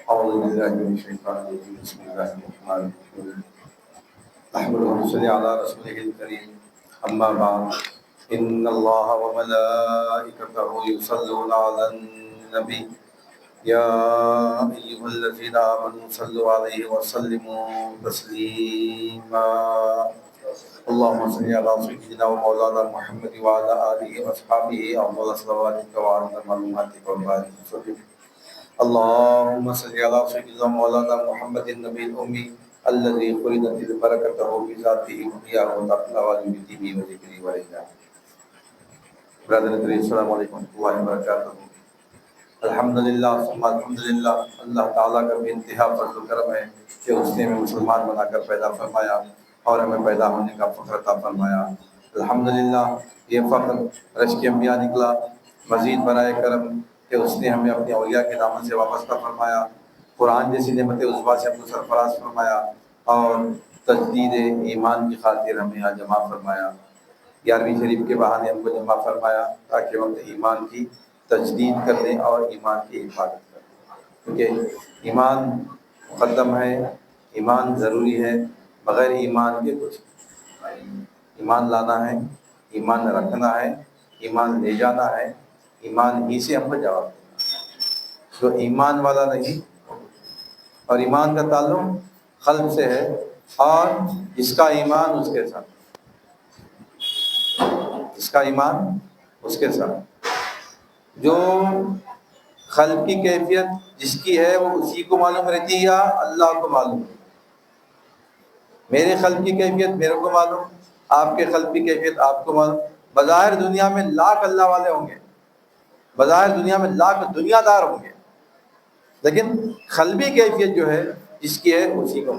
أعوذ بالله من الشيطان الرجيم بسم الله الرحمن الرحيم أحمده صل على رسوله الكريم أما بعد إن الله وملائكته يصلون على النبي يا أيها الذين آمنوا صلوا عليه وسلموا تسليما اللهم صل على سيدنا ومولانا محمد وعلى آله وأصحابه أفضل صلواتك وأعظم معلوماتك وبارك وسلم اللهم صل على سيدنا مولانا محمد النبي الأمي الذي خلدت بركته بذاته وحياه وتقوى وبديه وذكره ولله. برادر السلام علیکم ورحمۃ اللہ وبرکاتہ. الحمدللہ ثم الحمدللہ، اللہ تعالیٰ کا بے انتہا فضل و کرم ہے کہ اس نے ہمیں مسلمان بنا کر پیدا فرمایا اور ہمیں پیدا ہونے کا فخر عطا فرمایا. الحمدللہ یہ فخر رشک انبیاء نکلا. مزید برائے کرم کہ اس نے ہمیں اپنے اولیاء کے دامن سے وابستہ فرمایا، قرآن جیسی نعمت عظمیٰ سے ہم کو سرفراز فرمایا اور تجدید ایمان کی خاطر ہمیں یہاں جمع فرمایا. 11ویں شریف کے بہانے ہم کو جمع فرمایا تاکہ ہم ایمان کی تجدید کر دیں اور ایمان کی حفاظت کر دیں، کیونکہ ایمان مقدم ہے، ایمان ضروری ہے. بغیر ایمان کے کچھ ایمان لانا ہے، ایمان رکھنا ہے، ایمان لے جانا ہے، ایمان ہی سے ہم کو جواب دینا. جو ایمان والا نہیں، اور ایمان کا تعلق قلب سے ہے، اور جس کا ایمان اس کے ساتھ، جس کا ایمان اس کے ساتھ، جو قلب کی کیفیت جس کی ہے وہ اسی کو معلوم رہتی ہے یا اللہ کو معلوم ہے. میرے قلب کی کیفیت میرے کو معلوم، آپ کے قلب کی کیفیت آپ کو معلوم. بظاہر دنیا میں لاکھ اللہ والے ہوں گے، بظاہر دنیا میں لاکھ دنیا دار ہوں گے، لیکن قلبی کیفیت جو ہے جس کی ہے اسی کو.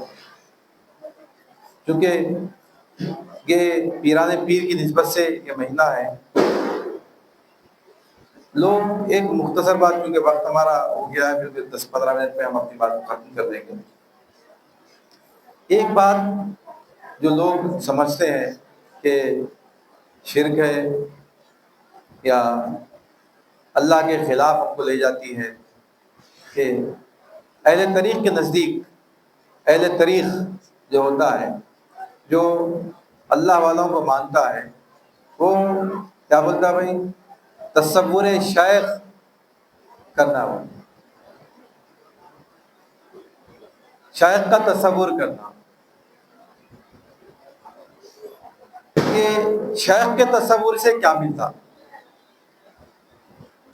کیونکہ یہ پیران پیر کی نسبت سے یہ مہینہ ہے. لوگ ایک مختصر بات، کیونکہ وقت ہمارا ہو گیا ہے، پھر 10-15 منٹ میں ہم اپنی بات کو ختم کر دیں گے. ایک بات جو لوگ سمجھتے ہیں کہ شرک ہے یا اللہ کے خلاف ہم کو لے جاتی ہے، کہ اہل طریق کے نزدیک، اہل طریق جو ہوتا ہے، جو اللہ والوں کو مانتا ہے، وہ کیا بولتا ہے بھائی؟ تصور شیخ کرنا ہو، شیخ کا تصور کرنا. کہ شیخ کے تصور سے کیا ملتا،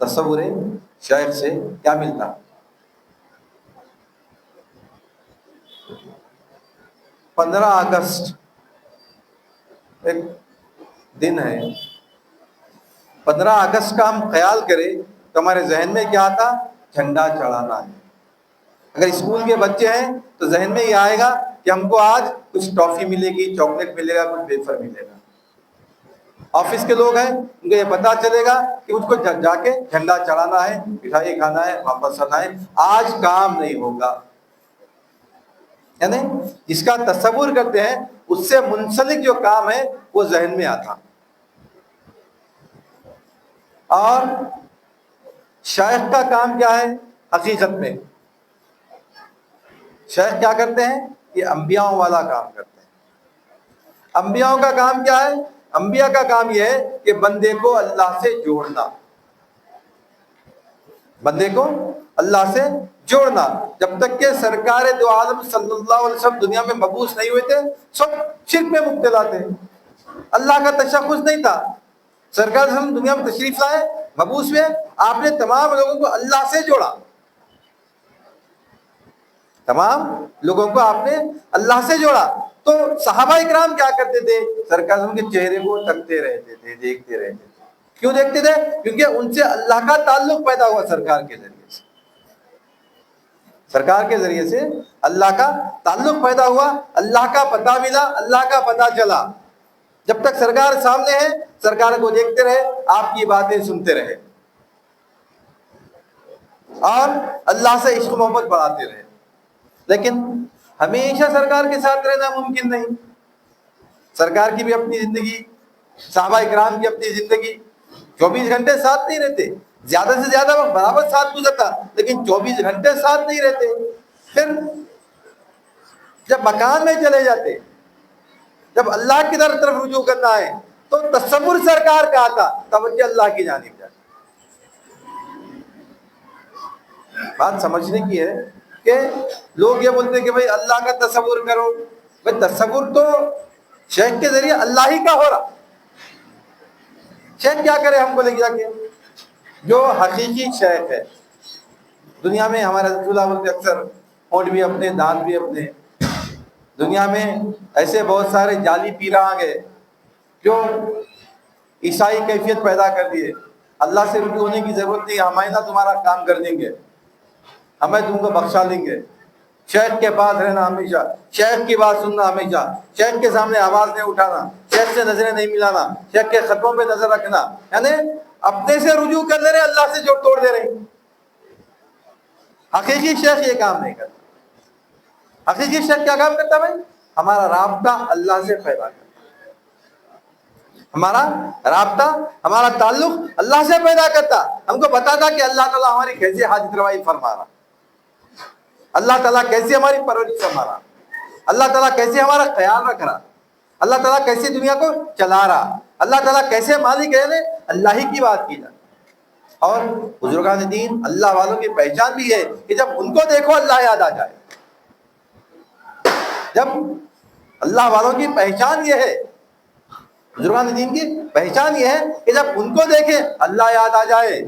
تصور شیخ سے کیا ملتا. 15 اگست ایک دن ہے. 15 اگست کا ہم خیال کریں تو ہمارے ذہن میں کیا آتا؟ جھنڈا چڑھانا ہے. اگر اسکول کے بچے ہیں تو ذہن میں یہ آئے گا کہ ہم کو آج کچھ ٹافی ملے گی، چاکلیٹ ملے گا، کچھ ویفر ملے گا. آفس کے لوگ ہیں ان کو یہ پتا چلے گا کہ اس کو جا کے جھنڈا چڑھانا ہے، مٹھائی کھانا ہے، واپس آنا ہے، آج کام نہیں ہوگا. یعنی جس کا تصور کرتے ہیں اس سے منسلک جو کام ہے وہ ذہن میں آتا. اور شیخ کا کام کیا ہے حقیقت میں؟ شیخ کیا کرتے ہیں؟ یہ انبیاءوں والا کام کرتے ہیں. انبیاءوں کا کام کیا ہے؟ انبیاء کا کام یہ ہے کہ بندے کو اللہ سے جوڑنا، بندے کو اللہ سے جوڑنا. جب تک کہ سرکار دو عالم صلی اللہ علیہ وسلم دنیا میں مبعوث نہیں ہوئے تھے، سب شرک میں مبتلا تھے. اللہ کا تشخص نہیں تھا. سرکار صلی اللہ علیہ وسلم دنیا میں تشریف لائے، مبعوث ہوئے، آپ نے تمام لوگوں کو اللہ سے جوڑا. تمام لوگوں کو آپ نے اللہ سے جوڑا. تو صحابہ اکرام کیا کرتے تھے؟ سرکار صلی اللہ علیہ وسلم کے چہرے کو تکتے رہتے تھے، دیکھتے رہتے تھے. کیوں دیکھتے تھے؟ کیونکہ ان سے اللہ کا تعلق پیدا ہوا. سرکار کے ذریعے سے، سرکار کے ذریعے سے اللہ کا تعلق پیدا ہوا، اللہ کا پتہ ملا، اللہ کا پتہ چلا. جب تک سرکار سامنے ہے، سرکار کو دیکھتے رہے، آپ کی باتیں سنتے رہے اور اللہ سے عشق محبت بڑھاتے رہے. لیکن ہمیشہ سرکار کے ساتھ رہنا ممکن نہیں. سرکار کی بھی اپنی زندگی، صحابہ اکرام کی اپنی زندگی، 24 گھنٹے ساتھ نہیں رہتے. زیادہ سے زیادہ وقت برابر ساتھ گزرتا، لیکن 24 گھنٹے ساتھ نہیں رہتے. پھر جب مکان میں چلے جاتے، جب اللہ کی طرف رجوع کرنا ہے تو تصور سرکار کا آتا، توجہ اللہ کی جانب جاتی. بات سمجھنے کی ہے کہ لوگ یہ بولتے ہیں کہ بھائی اللہ کا تصور کرو. بھائی تصور تو شیخ کے ذریعے اللہ ہی کا ہو رہا. شیخ کیا کرے ہم کو لے جا کے؟ جو حقیقی شیخ ہے دنیا میں، ہمارے رسول اللہ بولتے اکثر ہونٹ بھی اپنے دانت بھی اپنے. دنیا میں ایسے بہت سارے جعلی پیرا آ گئے جو عیسائی کیفیت پیدا کر دیے. اللہ سے رجوع ہونے کی ضرورت نہیں، ہم آئندہ تمہارا کام کر دیں گے، ہمیں تم کو بخشا لیں گے. شیخ کے پاس رہنا ہمیشہ، شیخ کی بات سننا ہمیشہ، شیخ کے سامنے آواز نہیں اٹھانا، شیخ سے نظریں نہیں ملانا، شیخ کے خطبوں پہ نظر رکھنا. یعنی اپنے سے رجوع کر دے رہے، اللہ سے جوڑ توڑ دے رہے. حقیقی شیخ یہ کام نہیں کرتا. حقیقی شیخ کیا کام کرتا بھائی؟ ہمارا رابطہ اللہ سے پیدا کرتا، ہمارا رابطہ، ہمارا تعلق اللہ سے پیدا کرتا. ہم کو بتاتا کہ اللہ تعالیٰ ہماری کیسے حاجت روائی فرما رہا، اللہ تعالیٰ کیسے ہماری پرورش فرما رہا، اللہ تعالیٰ کیسے ہمارا خیال رکھ رہا، اللہ تعالیٰ کیسے دنیا کو چلا رہا، اللہ تعالیٰ کیسے مالک ہے. اللہ ہی کی بات کی جائے. اور بزرگان دین اللہ والوں کی پہچان بھی ہے کہ جب ان کو دیکھو اللہ یاد آ جائے. جب اللہ والوں کی پہچان یہ ہے، بزرگان دین کی پہچان یہ ہے کہ جب ان کو دیکھیں اللہ یاد آ جائے.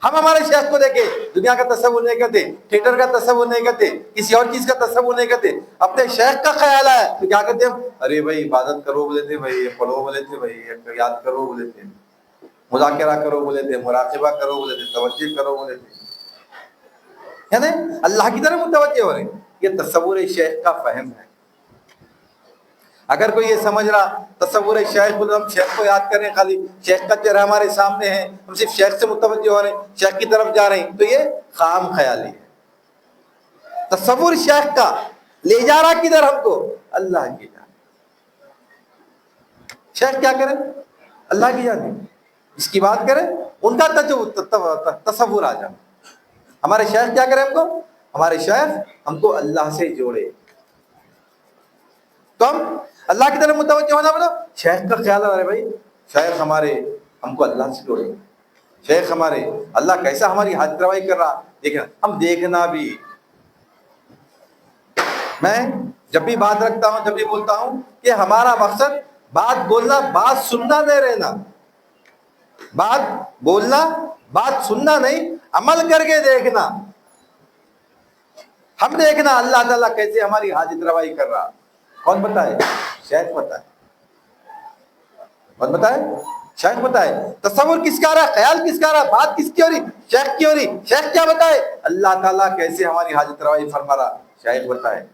ہم ہمارے شیخ کو دیکھیں دنیا کا تصور نہیں کرتے، تھیٹر کا تصور نہیں کرتے، کسی اور چیز کا تصور نہیں کرتے. اپنے شیخ کا خیال آیا تو کیا کرتے ہیں؟ ارے بھائی عبادت کرو بولے تھے، بھائی پڑھو بولے تھے، بھائی یاد کرو بولے تھے، مذاکرہ کرو بولے تھے، مراقبہ کرو بولے تھے، توجہ کرو بولے تھے. یعنی اللہ کی طرف متوجہ ہو رہے ہیں. یہ تصور شیخ کا فہم ہے. اگر کوئی یہ سمجھ رہا تصور شیخ بولے ہم شیخ کو یاد کر رہے ہیں، خالی شیخ کا چہرہ ہمارے سامنے ہے، ہم صرف شیخ سے متوجہ ہو رہے ہیں، شیخ کی طرف جا رہے ہیں، تو یہ خام خیالی ہے. تصور شیخ کا لے جا رہا کدھر ہم کو؟ اللہ کی جانب. شیخ کیا کرے؟ اللہ کی جانب. اس کی بات کرے ان کا تصور آ جائے. ہمارے شیخ کیا کرے ہم کو؟ ہمارے شیخ ہم کو اللہ سے جوڑے. تو ہم اللہ کی طرف متوجہ ہونا بولو شیخ کا خیال آ رہا ہے. بھائی شیخ ہمارے ہم کو اللہ سے جوڑے، شیخ ہمارے اللہ کیسا ہماری حاجت روائی کر رہا دیکھنا. ہم دیکھنا بھی، میں جب بھی بات رکھتا ہوں، جب بھی بولتا ہوں کہ ہمارا مقصد بات بولنا، بات سننا نہیں رہنا. بات بولنا، بات سننا نہیں، عمل کر کے دیکھنا. ہم دیکھنا اللہ تعالیٰ کیسے ہماری حاجت روائی کر رہا. کون بتائے؟ شیخ بتائے. کون بتائے؟ شیخ بتائے. تصور کس کا رہا، خیال کس کا رہا، بات کس کی ہو رہی؟ شیخ کی ہو رہی. شیخ کیا بتائے؟ اللہ تعالیٰ کیسے ہماری حاجت روائی فرما رہا. شیخ بتائے.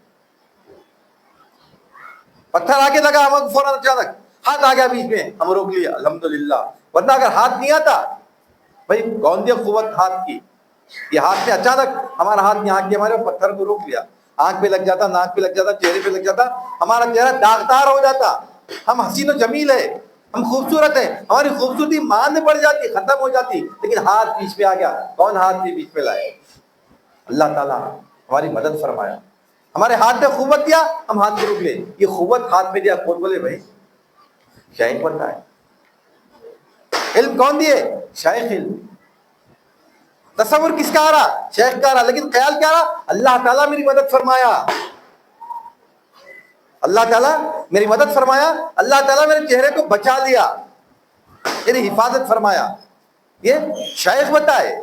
پتھر آگے لگا، ہم فوراً اچانک ہاتھ آ گیا بیچ میں، ہم روک لیا الحمدللہ. ورنہ اگر ہاتھ نہیں آتا، بھائی کون دے قوت ہاتھ کی؟ یہ ہاتھ نے اچانک ہمارا ہاتھ یہاں کے ہمارے پتھر کو روک لیا. آنکھ پہ لگ جاتا، ناک پہ لگ جاتا، چہرے پہ لگ جاتا، ہمارا چہرہ داغدار ہو جاتا. ہم حسین و جمیل ہے، ہم خوبصورت ہیں، ہماری خوبصورتی مان میں پڑ جاتی، ختم ہو جاتی. لیکن ہاتھ بیچ میں آ گیا. کون ہاتھ بھی بیچ میں لائے؟ اللہ تعالیٰ ہماری مدد فرمایا. ہمارے ہاتھ میں قوت دیا، ہم ہاتھ کو روک لے. یہ قوت ہاتھ میں دیا کون؟ بولے بھائی شیخ بنتا ہے. علم کون دیے؟ شیخ. علم تصور کس کا آ رہا؟ شیخ کا آ رہا. لیکن خیال کیا رہا؟ اللہ تعالیٰ میری مدد فرمایا، اللہ تعالیٰ میری مدد فرمایا، اللہ تعالیٰ میرے چہرے کو بچا لیا، میری حفاظت فرمایا. یہ شیخ بتائے.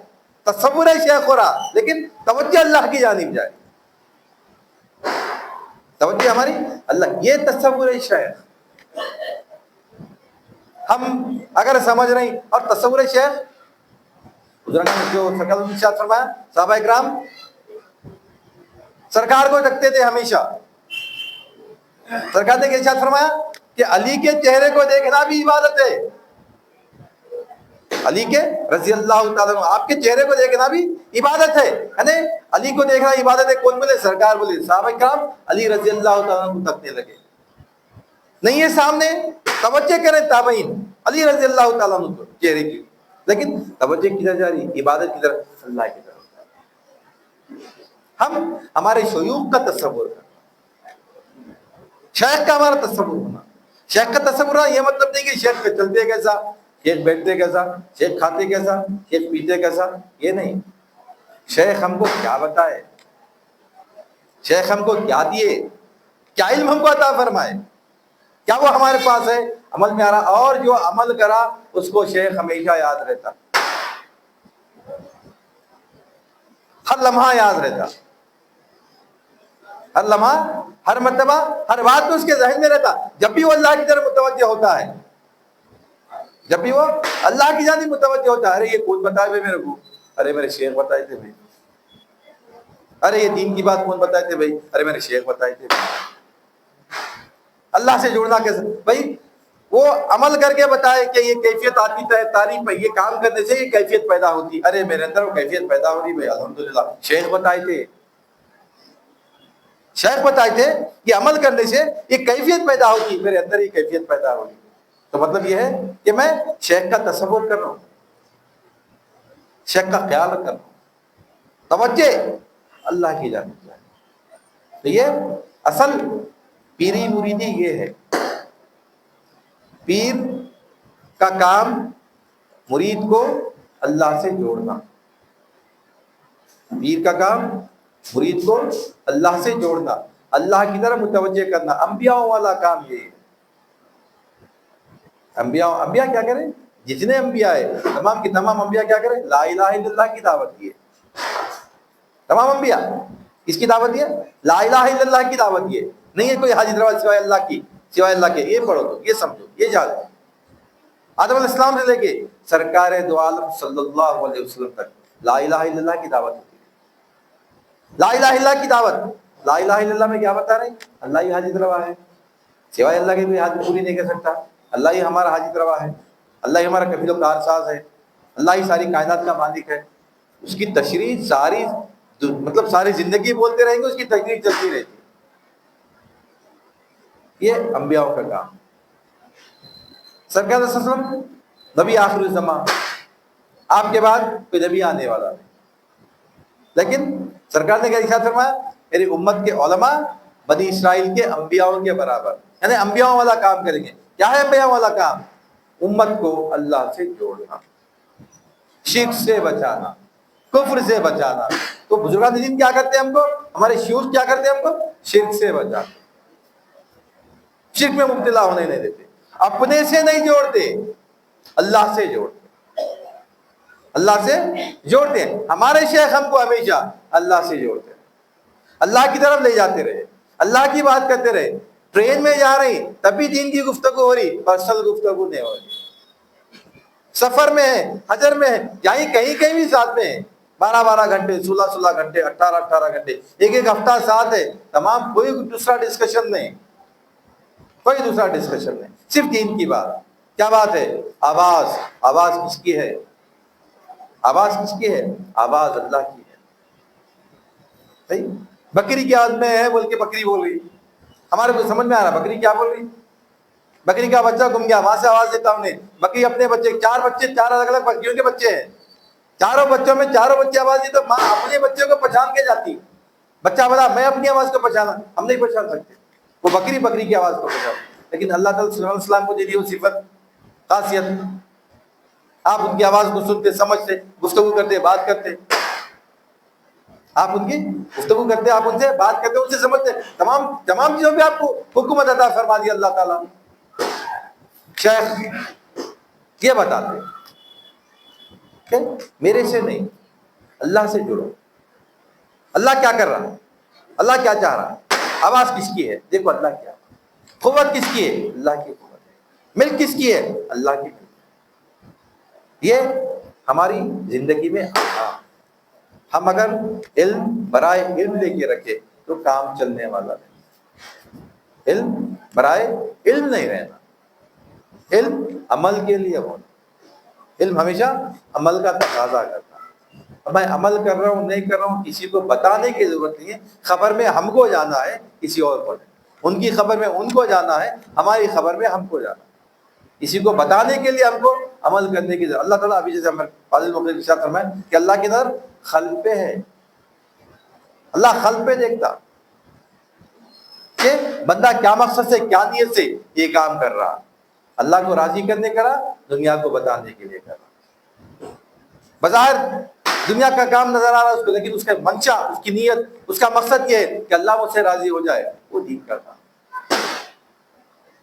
تصور ہے شیخ ہو رہا، لیکن توجہ اللہ کی جانب جائے. توجہ ہماری اللہ، یہ تصور ہے شیخ. ہم اگر سمجھ رہے ہیں اور تصور شیخ بزرگان جو سرکار نے ارشاد فرمایا، صحابہ اکرام سرکار کو رکھتے تھے ہمیشہ. سرکار نے ارشاد فرمایا کہ علی کے چہرے کو دیکھنا بھی عبادت ہے. علی کے رضی اللہ تعالیٰ عنہ آپ کے چہرے کو دیکھنا بھی عبادت ہے. یعنی علی کو دیکھنا عبادت ہے. کون بولے؟ سرکار بولے. صحابہ اکرام علی رضی اللہ تعالیٰ عنہ کو تکنے لگے. نہیں ہے سامنے، توجہ کریں تابعین علی رضی اللہ تعالیٰ عنہ چہرے کی. لیکن توجہ کدھر جا رہی؟ عبادت کی طرف، اللہ کی طرف۔ ہم ہمارے شیوخ کا تصور کرنا، شیخ کا ہمارا تصور ہونا۔ شیخ کا تصور ہونا یہ مطلب نہیں کہ شیخ چلتے کیسا، شیخ بیٹھتے کیسا، شیخ کھاتے کیسا، شیخ پیتے کیسا، یہ نہیں۔ شیخ ہم کو کیا بتائے، شیخ ہم کو کیا دیے، کیا علم ہم کو عطا فرمائے، کیا وہ ہمارے پاس ہے، عمل میں آ رہا، اور جو عمل کرا اس کو شیخ ہمیشہ یاد رہتا، ہر لمحہ یاد رہتا، ہر لمحہ، ہر مرتبہ، ہر بات میں اس کے ذہن میں رہتا۔ جب بھی وہ اللہ کی طرف متوجہ ہوتا ہے، جب بھی وہ اللہ کی جانب متوجہ ہوتا ہے، ارے یہ کون بتائے بھائی میرے کو، ارے میرے شیخ بتائے تھے بھائی، ارے یہ دین کی بات کون بتائے تھے بھائی، ارے میرے شیخ بتائے تھے بھائی۔ اللہ سے جڑنا کیسے بھائی؟ وہ عمل کر کے بتائے کہ یہ کیفیت آتی ہے، تعریف ہے، یہ کام کرنے سے یہ کیفیت پیدا ہوتی، ارے میرے اندر وہ کیفیت پیدا ہو رہی بھائی، الحمدللہ شیخ بتائے تھے، شیخ بتائے تھے کہ عمل کرنے سے یہ کیفیت پیدا ہوگی، میرے اندر یہ کیفیت پیدا ہوگی۔ تو مطلب یہ ہے کہ میں شیخ کا تصور کر رہا ہوں، شیخ کا خیال کر رہا ہوں، توجہ اللہ کی جانب ہے۔ تو یہ اصل پیری مریدی یہ ہے، پیر کا کام مرید کو اللہ سے جوڑنا، پیر کا کام مرید کو اللہ سے جوڑنا، اللہ کی طرف متوجہ کرنا۔ انبیاء والا کام یہ ہے۔ انبیاء کیا کریں؟ جتنے انبیاء ہے تمام کی تمام انبیاء کیا کریں؟ لا الہ الا اللہ کی دعوت دیے، تمام انبیاء اس کی دعوت دیے، لا الہ الا اللہ کی دعوت دیے، نہیں ہے کوئی حاجت روا سوائے اللہ کی، سوائے اللہ کے، یہ پڑھو تو یہ سمجھو یہ جانو۔ آدم علیہ السلام سے لے کے سرکار دو عالم صلی اللہ علیہ وسلم تک لا الہ الا اللہ کی دعوت ہوتی ہے، لا الہ الا اللہ کی دعوت۔ لا الہ الا اللہ میں کیا بتا رہے ہیں؟ اللہ ہی حاجت روا ہے، سوائے اللہ کے کوئی حاجت پوری نہیں کر سکتا، اللہ ہی ہمارا حاجت روا ہے، اللہ ہی ہمارا کفیل و کارساز ہے، اللہ ہی ساری کائنات کا مالک ہے۔ اس کی تشریح ساری مطلب ساری زندگی بولتے رہیں گے، اس کی تشریح چلتی رہتی۔ یہ انبیاء کا کام۔ سرکار صلی اللہ علیہ وسلم نبی آخر الزمان، آپ کے بعد کوئی نبی آنے والا نہیں، لیکن سرکار نے کیا ارشاد فرمایا؟ میری امت کے علماء بنی اسرائیل کے انبیاء کے برابر، یعنی انبیاء والا کام کریں گے۔ کیا ہے انبیاء والا کام؟ امت کو اللہ سے جوڑنا، شرک سے بچانا، کفر سے بچانا۔ تو بزرگان دین کیا کرتے ہیں ہم کو، ہمارے شیوخ کیا کرتے ہیں ہم کو؟ شرک سے بچانا، شرک میں مبتلا ہونے نہیں دیتے، اپنے سے نہیں جوڑتے، اللہ سے جوڑتے، اللہ سے جوڑتے ہیں۔ ہمارے شیخ ہم کو ہمیشہ اللہ سے جوڑتے ہیں، اللہ کی طرف لے جاتے رہے، اللہ کی بات کرتے رہے۔ ٹرین میں جا رہی تب بھی دین کی گفتگو ہو رہی، پرسنل گفتگو نہیں ہو رہی۔ سفر میں ہے، حجر میں ہے، یہیں کہیں کہیں بھی ساتھ میں ہے، 12 گھنٹے، 16 گھنٹے، 18 گھنٹے، ایک ہفتہ ساتھ ہے، تمام، کوئی دوسرا ڈسکشن نہیں، کوئی دوسرا ڈسکشن نہیں، صرف دین کی بات۔ کیا بات ہے؟ آواز، آواز کس کی ہے؟ آواز کس کی ہے؟ آواز اللہ کی ہے۔ صحیح؟ بکری کی آواز میں ہے بول کے بکری بول رہی، ہمارے کو سمجھ میں آ رہا بکری کیا بول رہی؟ بکری کا بچہ گم گیا، وہاں سے آواز دیتا ہم نے، بکری اپنے بچے، 4 بچے، 4 الگ الگ بکریوں کے بچے ہیں، چاروں بچوں میں چاروں بچے آواز دی تو ماں اپنے بچے کو پہچان کے جاتی، بچہ بڑا میں اپنی آواز کو پہچانا، ہم نہیں پہچان سکتے، وہ بکری بکری کی آواز کو پہچان۔ لیکن اللہ تعالیٰ صلی اللہ علیہ وسلم کو دے دی وہ صفت، خاصیت، آپ ان کی آواز کو سنتے، سمجھتے، گفتگو کرتے، بات کرتے، آپ ان کی گفتگو کرتے، آپ ان سے بات کرتے، ان سے سمجھتے، تمام چیزوں پہ آپ کو حکومت عطا فرما دی اللہ تعالیٰ۔ شیخ یہ بتاتے کہ میرے سے نہیں، اللہ سے جڑو، اللہ کیا کر رہا ہے، اللہ کیا چاہ رہا ہے، آواز کس کی ہے، دیکھو اللہ کیا، قوت کس کی ہے، اللہ کی قوت ہے، ملک کس کی ہے، اللہ کی ملک۔ یہ ہماری زندگی میں ہم اگر علم برائے علم لے کے رکھے تو کام چلنے والا نہیں، علم برائے علم نہیں رہنا، علم عمل کے لیے ہونا، علم ہمیشہ عمل کا تقاضا کرتا ہے۔ میں عمل کر رہا ہوں نہیں کر رہا ہوں کسی کو بتانے کی ضرورت نہیں ہے، خبر میں ہم کو جانا ہے، کسی اور کو نہیں، ان کی خبر میں ان کو جانا ہے، ہماری خبر میں ہم کو جانا ہے۔ اسی کو بتانے کے لیے ہم کو عمل کرنے کی ضرورت. اللہ تعالیٰ ابھی جیسے ہمیں فاضل مقدم کے ساتھ فرمائے کہ اللہ کی نظر خلق پہ ہے. اللہ خلق پہ دیکھتا کہ بندہ کیا مقصد سے کیا نیت سے یہ کام کر رہا. اللہ کو راضی کرنے کرا, دنیا کو بتانے کے لیے کرا. بظاہر دنیا کا کام نظر آ رہا ہے اس کو, لیکن اس کا منشا, اس کی نیت, اس کا مقصد یہ ہے کہ اللہ مجھ سے راضی ہو جائے, وہ دین کرتا.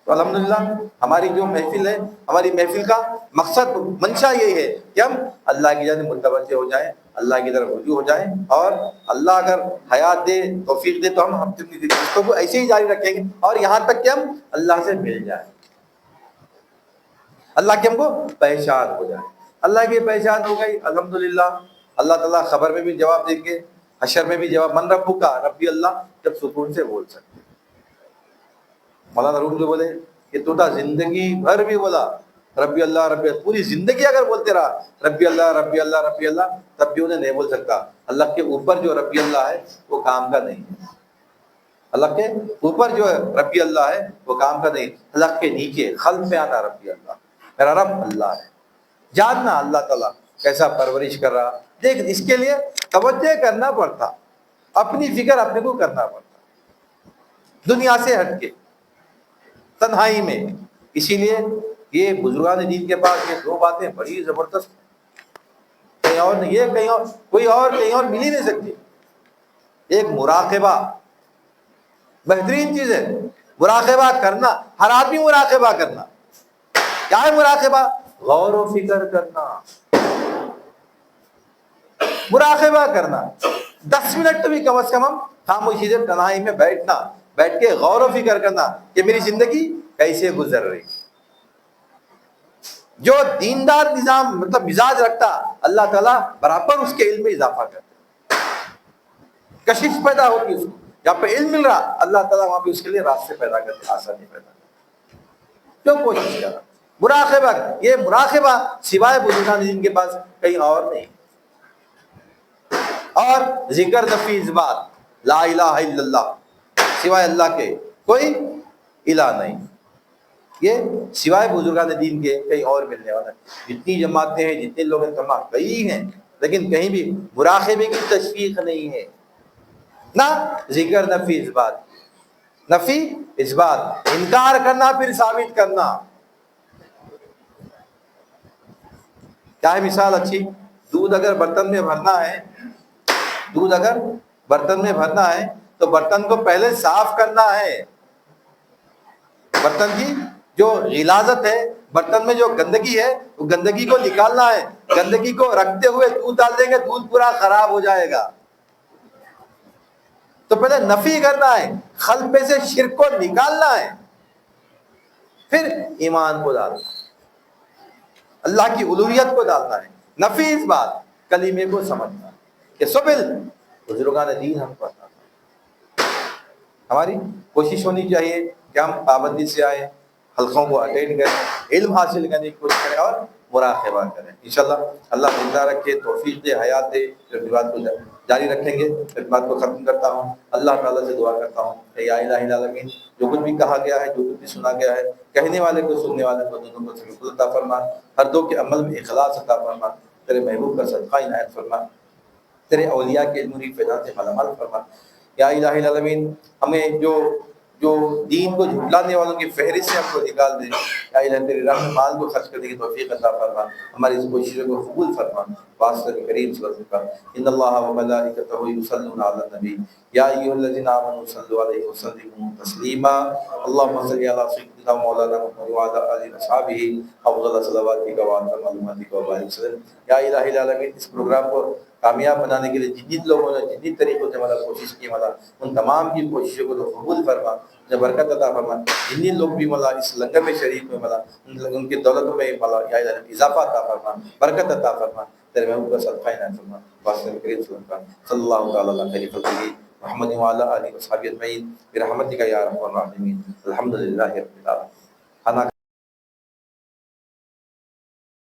تو الحمدللہ ہماری جو محفل ہے, ہماری محفل کا مقصد, منشا یہی ہے کہ ہم اللہ کی جانب متوجہ ہو جائیں, اللہ کی طرف رجوع ہو جائیں, اور اللہ اگر حیات دے, توفیق دے تو ہم اپنی رشتوں کو ایسے ہی جاری رکھیں گے, اور یہاں تک کہ ہم اللہ سے مل جائیں, اللہ کی ہم کو پہچان ہو جائے. اللہ کی پہچان ہو گئی الحمدللہ, اللہ تعالیٰ خبر میں بھی جواب دیں گے, حشر میں بھی جواب. من ربک کا ربی اللہ, جب سکون سے بول سکتے. مولانا روم جو بولے کہ تو زندگی بھر بھی بولا ربی اللہ ربی اللہ, پوری زندگی اگر بولتے رہا ربی اللہ ربی اللہ ربی اللہ, تب بھی انہیں نہیں بول سکتا. اللہ کے اوپر جو ربی اللہ ہے وہ کام کا نہیں ہے. اللہ کے اوپر جو ہے ربی اللہ ہے وہ کام کا نہیں. اللہ کے نیچے خلق میں آنا ربی اللہ, میرا رب اللہ ہے. جاننا اللہ تعالیٰ کیسا پرورش کر رہا. دیکھ, اس کے لیے توجہ کرنا پڑتا, اپنی فکر اپنے کو کرنا پڑتا, دنیا سے ہٹ کے, تنہائی میں. اسی لیے یہ بزرگان دین کے پاس یہ دو باتیں بڑی زبردست ہیں, کہیں اور نہیں, یہ کہیں اور کوئی اور کہیں اور مل ہی نہیں سکتی. ایک مراقبہ, بہترین چیز ہے مراقبہ کرنا. ہر آدمی مراقبہ کرنا. کیا ہے مراقبہ؟ غور و فکر کرنا, مراقبہ کرنا. 10 منٹ تو بھی کم از کم ہم خاموشی سے تنہائی میں بیٹھنا, بیٹھ کے غور و فکر کرنا کہ میری زندگی کیسے گزر رہی. جو دیندار نظام مطلب مزاج رکھتا, اللہ تعالیٰ برابر اس کے علم میں اضافہ کرتا. کشش پیدا ہوتی اس کو, جہاں پہ علم مل رہا اللہ تعالیٰ وہاں پہ اس کے لیے راستے پیدا کرتے, آسانی پیدا کرتے. جو کوشش کر رہا مراقبہ, یہ مراقبہ سوائے بزرگان دین کے پاس کہیں اور نہیں. اور ذکر نفی اس بات, لا الہ الا اللہ, سوائے اللہ کے کوئی الہ نہیں. یہ سوائے بزرگان دین کے کہیں اور ملنے والا ہے. جتنی جماعتیں ہیں, جتنے لوگ ہیں, تمام کئی ہیں, لیکن کہیں بھی مراقبے کی تشویق نہیں ہے, نہ ذکر نفی اس بات. نفی اس بات, انکار کرنا پھر ثابت کرنا. کیا ہے مثال اچھی؟ دودھ اگر برتن میں بھرنا ہے, دودھ اگر برتن میں بھرنا ہے تو برتن کو پہلے صاف کرنا ہے. برتن کی جو غلاظت ہے, برتن میں جو گندگی ہے, وہ گندگی کو نکالنا ہے. گندگی کو رکھتے ہوئے دودھ ڈال دیں گے, دودھ پورا خراب ہو جائے گا. تو پہلے نفی کرنا ہے, خلق سے شرک کو نکالنا ہے, پھر ایمان کو ڈالنا ہے, اللہ کی الوہیت کو ڈالنا ہے. نفی اس بات, کلمے کو سمجھنا کہ سب علم بزرگان دین ہم کو عطا. ہماری کوشش ہونی چاہیے کہ ہم پابندی سے آئیں, حلقوں کو اٹینڈ کریں, علم حاصل کرنے کی کوشش کریں اور مراقبہ کریں. انشاءاللہ اللہ زندہ رکھے, توفیق دے, حیات دے. پھر بات کو جاری رکھیں گے. پھر بات کو ختم کرتا ہوں. اللہ تعالیٰ سے دعا کرتا ہوں کہ یا الہ العالمین, جو کچھ بھی کہا گیا ہے, جو کچھ بھی سنا گیا ہے, کہنے والے کو سننے والے کو دونوں کو سبق عطا فرما. ہر دو کے عمل میں اخلاص عطا فرما. تیرے محبوب کا صدقہ عنایت فرما. تیرے اولیاء کے نوری فیضان سے مالا مال فرما. یا الہ العالمین, ہمیں جو دین کو جھٹلانے والوں کی فہرست سے ہم کو نکال دے. یا الہ تیری راہ میں مال کو خرچ کرنے کی توفیق عطا فرما. ہماری اس کوششوں کو قبول فرما. واسطہ کریم صلی اللہ علیہ وسلم. ان اللہ و ملائکتہ یصلون علی النبی یا ایھا الذین آمنوا صلوا علیہ وسلموا تسلیما. اللهم صل علی سیدنا مولانا محمد وعلی آلہ وصحبہ افضل صلواتک و اتم معلوماتک و بارک وسلم. یا الہ العالمین, اس پروگرام کو کامیاب بنانے کے لیے جن لوگوں نے جن طریقوں سے ہمارا کوشش کی, ہمارا ان تمام کی کوششوں کو تو قبول فرما, برکت عطا فرما. جن لوگ بھی مولا اس لنگر میں شریک ہوئے, مولا ان کی دولتوں میں مولا یا الہ اضافہ عطا فرما, برکت عطا فرما. تیرے محبوب کا صدقہ عنایت فرما. واسطہ کریم صلی اللہ تعالی علیہ خیر خلقہ محمد وعلی آلہ وصحبہ اجمعین برحمتک یا ارحم الراحمین. الحمدللہ رب العالمین. کھانا